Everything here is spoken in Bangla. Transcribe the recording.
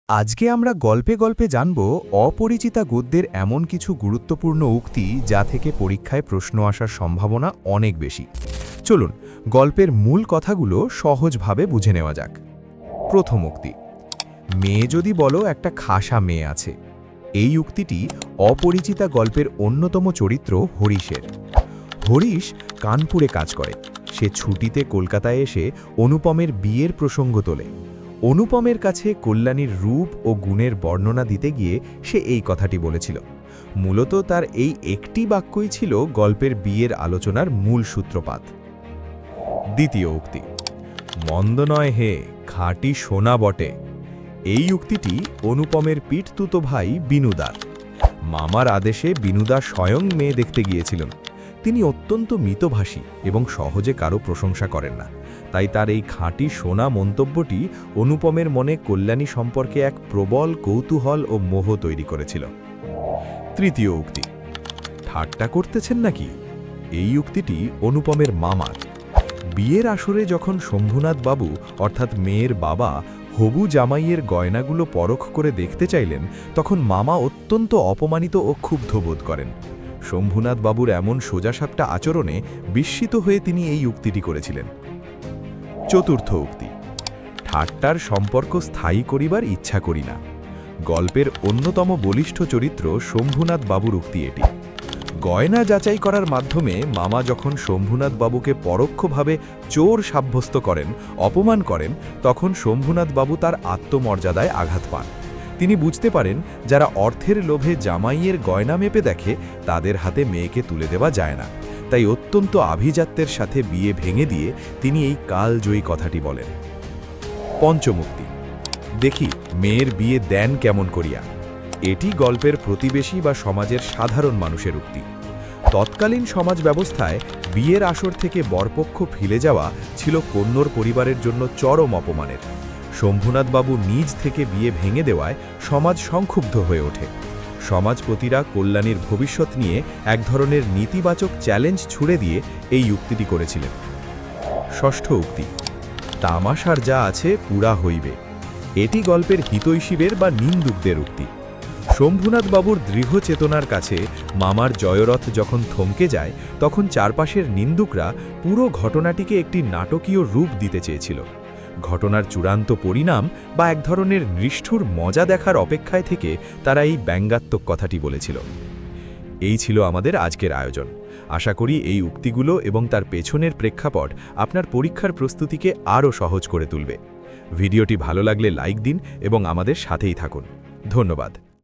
আজকে আমরা গল্পে গল্পে জানব অপরিচিতা গদ্যের এমন কিছু গুরুত্বপূর্ণ উক্তি যা থেকে পরীক্ষায় প্রশ্ন আসার সম্ভাবনা অনেক বেশি। চলুন গল্পের মূল কথাগুলো সহজভাবে বুঝে নেওয়া যাক। প্রথম উক্তি, মেয়ে যদি বলো একটা খাসা মেয়ে আছে। এই উক্তিটি অপরিচিতা গল্পের অন্যতম চরিত্র হরিশের। হরিশ কানপুরে কাজ করে। সে ছুটিতে কলকাতায় এসে অনুপমের বিয়ের প্রসঙ্গ তোলে। অনুপমের কাছে কল্যাণীর রূপ ও গুণের বর্ণনা দিতে গিয়ে সে এই কথাটি বলেছিল। মূলত তার এই একটি বাক্যই ছিল গল্পের বিয়ের আলোচনার মূল সূত্রপাত। দ্বিতীয় উক্তি, মন্দ নয় হে, খাঁটি সোনা বটে। এই উক্তিটি অনুপমের পিঠতুতো ভাই বিনুদার। মামার আদেশে বিনুদা স্বয়ং মেয়ে দেখতে গিয়েছিলেন। তিনি অত্যন্ত মিতভাষী এবং সহজে কারো প্রশংসা করেন না, তাই তার এই খাঁটি সোনা মন্তব্যটি অনুপমের মনে কল্যাণী সম্পর্কে এক প্রবল কৌতূহল ও মোহ তৈরি করেছিল। তৃতীয় উক্তি, ঠাট্টা করতেছেন নাকি? এই উক্তিটি অনুপমের মামার। বিয়ের আসরে যখন শম্ভুনাথ বাবু অর্থাৎ মেয়ের বাবা হবু জামাইয়ের গয়নাগুলো পরখ করে দেখতে চাইলেন, তখন মামা অত্যন্ত অপমানিত ও ক্ষুব্ধ বোধ করেন। শম্ভুনাথ বাবুর এমন সোজাসাপটা আচরণে বিস্মিত হয়ে তিনি এই উক্তিটি করেছিলেন। চতুর্থ উক্তি, ঠাট্টার সম্পর্ক স্থায়ী করিবার ইচ্ছা করি না। গল্পের অন্যতম বলিষ্ঠ চরিত্র শম্ভুনাথ বাবুর উক্তি এটি। গয়না যাচাই করার মাধ্যমে মামা যখন শম্ভুনাথ বাবুকে পরোক্ষভাবে চোর সাব্যস্ত করেন, অপমান করেন, তখন শম্ভুনাথ বাবু তার আত্মমর্যাদায় আঘাত পান। তিনি বুঝতে পারেন যারা অর্থের লোভে জামাইয়ের গয়না মেপে দেখে তাদের হাতে মেয়েকে তুলে দেওয়া যায় না। তাই অত্যন্ত আভিজাত্যের সাথে বিয়ে ভেঙে দিয়ে তিনি এই কালজয়ী কথাটি বলেন। পঞ্চম উক্তি, দেখি মেয়ের বিয়ে দেন কেমন করিয়া। এটি গল্পের প্রতিবেশী বা সমাজের সাধারণ মানুষের উক্তি। তৎকালীন সমাজ ব্যবস্থায় বিয়ের আসর থেকে বরপক্ষ ফিরে যাওয়া ছিল কন্যর পরিবারের জন্য চরম অপমানের। শম্ভুনাথ বাবু নিজ থেকে বিয়ে ভেঙে দেওয়ায় সমাজ সংক্ষুব্ধ হয়ে ওঠে। সমাজপতিরা কল্যাণীর ভবিষ্যৎ নিয়ে এক ধরনের নেতিবাচক চ্যালেঞ্জ ছুড়ে দিয়ে এই উক্তিটি করেছিলেন। ষষ্ঠ উক্তি, তামাশার যা আছে পুরা হইবে। এটি গল্পের হিতৈষীদের বা নিন্দুকদের উক্তি। শম্ভুনাথ বাবুর দৃঢ় চেতনার কাছে মামার জয়রথ যখন থমকে যায়, তখন চারপাশের নিন্দুকরা পুরো ঘটনাটিকে একটি নাটকীয় রূপ দিতে চেয়েছিল। ঘটনার চূড়ান্ত পরিণাম বা এক ধরনের নিষ্ঠুর মজা দেখার অপেক্ষায় থেকে তারা এই ব্যঙ্গাত্মক কথাটি বলেছিল। এই ছিল আমাদের আজকের আয়োজন। আশা করি এই উক্তিগুলো এবং তার পেছনের প্রেক্ষাপট আপনার পরীক্ষার প্রস্তুতিকে আরও সহজ করে তুলবে। ভিডিওটি ভালো লাগলে লাইক দিন এবং আমাদের সাথেই থাকুন। ধন্যবাদ।